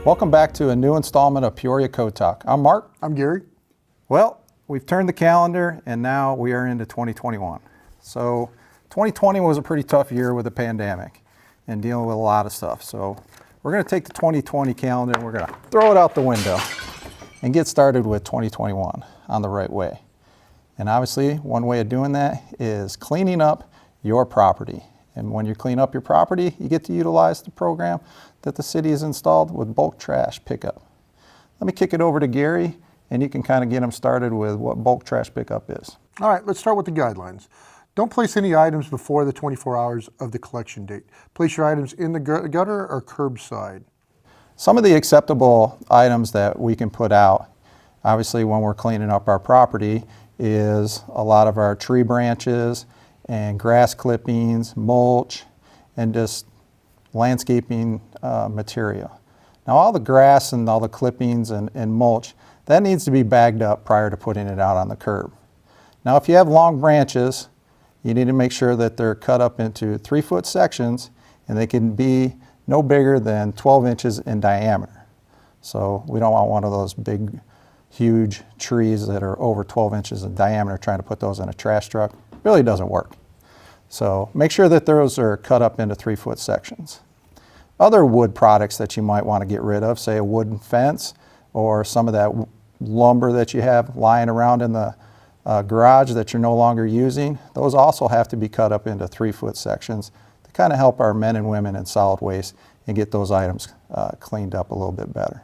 Welcome back to a new installment of Peoria Code Talk. I'm Mark. I'm Gary. Well, we've turned the calendar and now we are into 2021. So 2020 was a pretty tough year with the pandemic and dealing with a lot of stuff. So we're going to take the 2020 calendar and we're going to throw it out the window and get started with 2021 on the right way. And obviously, one way of doing that is cleaning up your property. And when you clean up your property, you get to utilize the program that the city has installed with bulk trash pickup. Let me kick it over to Gary, and you can kind of get him started with what bulk trash pickup is. All right, let's start with the guidelines. Don't place any items before the 24 hours of the collection date. Place your items in the gutter or curbside. Some of the acceptable items that we can put out, obviously when we're cleaning up our property, is a lot of our tree branches and grass clippings, mulch, and just landscaping material. Now all the grass and all the clippings and mulch, that needs to be bagged up prior to putting it out on the curb. Now if you have long branches, you need to make sure that they're cut up into 3-foot sections and they can be no bigger than 12 inches in diameter. So we don't want one of those big, huge trees that are over 12 inches in diameter trying to put those in a trash truck. It really doesn't work. So make sure that those are cut up into 3-foot sections. Other wood products that you might want to get rid of, say a wooden fence or some of that lumber that you have lying around in the garage that you're no longer using, those also have to be cut up into 3-foot sections to kind of help our men and women in solid waste and get those items cleaned up a little bit better.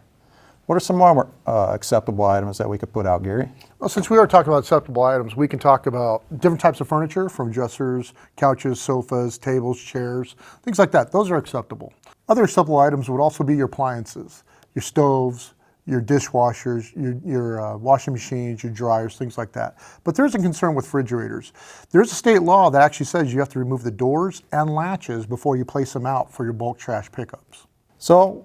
What are some more acceptable items that we could put out, Gary? Well, since we are talking about acceptable items, we can talk about different types of furniture, from dressers, couches, sofas, tables, chairs, things like that. Those are acceptable. Other acceptable items would also be your appliances, your stoves, your dishwashers, your washing machines, your dryers, things like that. But there's a concern with refrigerators. There's a state law that actually says you have to remove the doors and latches before you place them out for your bulk trash pickups. So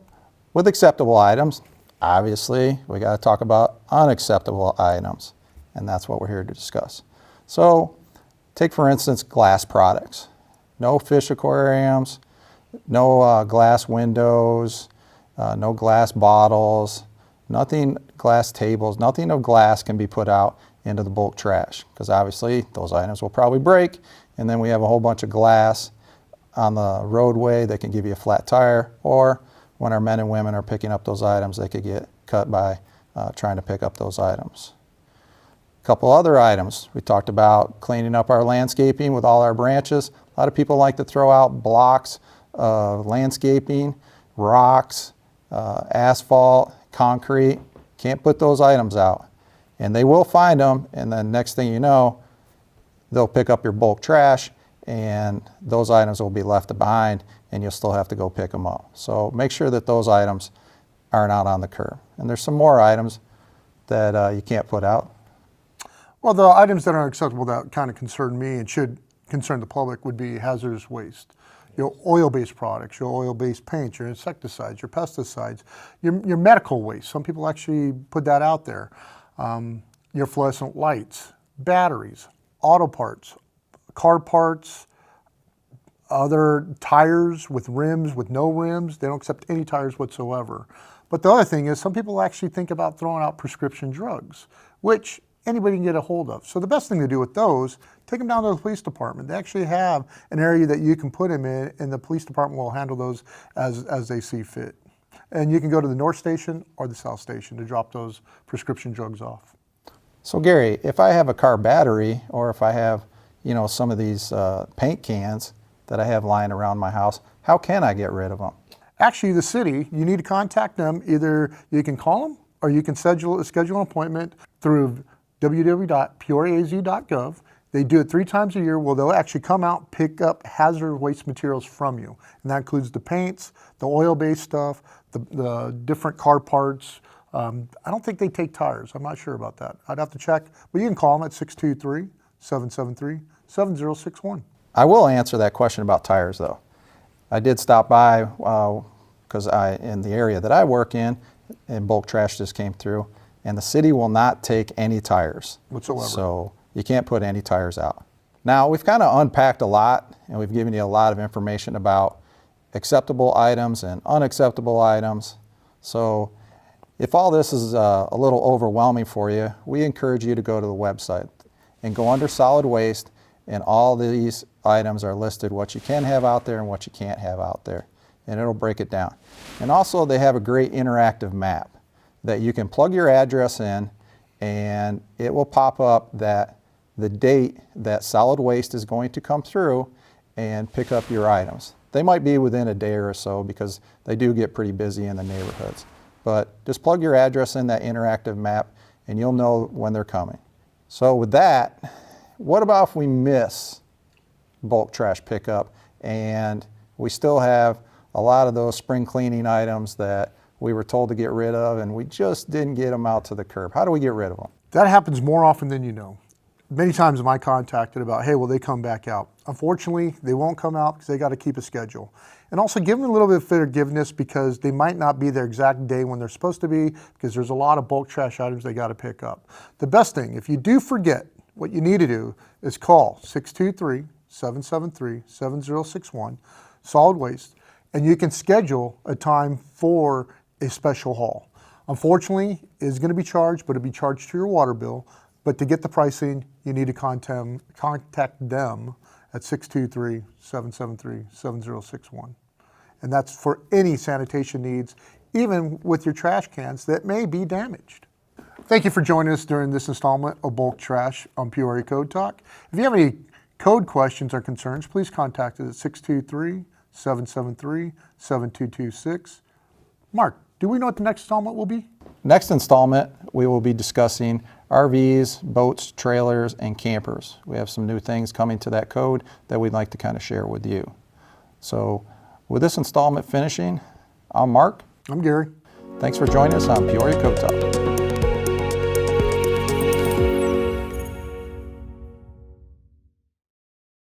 with acceptable items, obviously we got to talk about unacceptable items, and that's what we're here to discuss. So take for instance glass products. No fish aquariums, no glass windows, no glass bottles, nothing glass tables, nothing of glass can be put out into the bulk trash because obviously those items will probably break, and then we have a whole bunch of glass on the roadway that can give you a flat tire, or when our men and women are picking up those items, they could get cut by trying to pick up those items. A couple other items. We talked about cleaning up our landscaping with all our branches. A lot of people like to throw out blocks of landscaping, rocks, asphalt, concrete. Can't put those items out. And they will find them, and then next thing you know, they'll pick up your bulk trash and those items will be left behind and you'll still have to go pick them up. So make sure that those items aren't out on the curb. And there's some more items that you can't put out. Well, the items that are acceptable that kind of concern me and should concern the public would be hazardous waste. Your oil-based products, your oil-based paints, your insecticides, your pesticides, your medical waste. Some people actually put that out there. Your fluorescent lights, batteries, auto parts, car parts, other tires with rims, with no rims. They don't accept any tires whatsoever. But the other thing is some people actually think about throwing out prescription drugs, which anybody can get a hold of. So the best thing to do with those, take them down to the police department. They actually have an area that you can put them in, and the police department will handle those as they see fit. And you can go to the North Station or the South Station to drop those prescription drugs off. So Gary, if I have a car battery, or if I have, some of these paint cans that I have lying around my house, how can I get rid of them? Actually, the city, you need to contact them. Either you can call them or you can schedule an appointment through www.peoriaz.gov. They do it 3 times a year where they'll actually come out, pick up hazardous waste materials from you. And that includes the paints, the oil-based stuff, the different car parts. I don't think they take tires. I'm not sure about that. I'd have to check. But you can call them at 623-773-7061. I will answer that question about tires though. I did stop by because in the area that I work in, and bulk trash just came through, and the city will not take any tires whatsoever. So you can't put any tires out. Now we've kind of unpacked a lot, and we've given you a lot of information about acceptable items and unacceptable items. So if all this is a little overwhelming for you, we encourage you to go to the website and go under solid waste, and all these items are listed, what you can have out there and what you can't have out there, and it'll break it down. And also they have a great interactive map that you can plug your address in, and it will pop up that the date that solid waste is going to come through and pick up your items. They might be within a day or so because they do get pretty busy in the neighborhoods. But just plug your address in that interactive map and you'll know when they're coming. So with that, what about if we miss bulk trash pickup and we still have a lot of those spring cleaning items that we were told to get rid of and we just didn't get them out to the curb? How do we get rid of them? That happens more often than you know. Many times am I contacted about, hey, will they come back out? Unfortunately, they won't come out because they got to keep a schedule. And also give them a little bit of forgiveness because they might not be their exact day when they're supposed to be, because there's a lot of bulk trash items they got to pick up. The best thing, if you do forget, what you need to do is call 623-773-7061, solid waste, and you can schedule a time for a special haul. Unfortunately, it's going to be charged, but it'll be charged to your water bill. But to get the pricing, you need to contact them at 623-773-7061. And that's for any sanitation needs, even with your trash cans that may be damaged. Thank you for joining us during this installment of Bulk Trash on Peoria Code Talk. If you have any code questions or concerns, please contact us at 623-773-7226. Mark, do we know what the next installment will be? Next installment, we will be discussing RVs, boats, trailers, and campers. We have some new things coming to that code that we'd like to kind of share with you. So with this installment finishing, I'm Mark. I'm Gary. Thanks for joining us on Peoria Code Talk.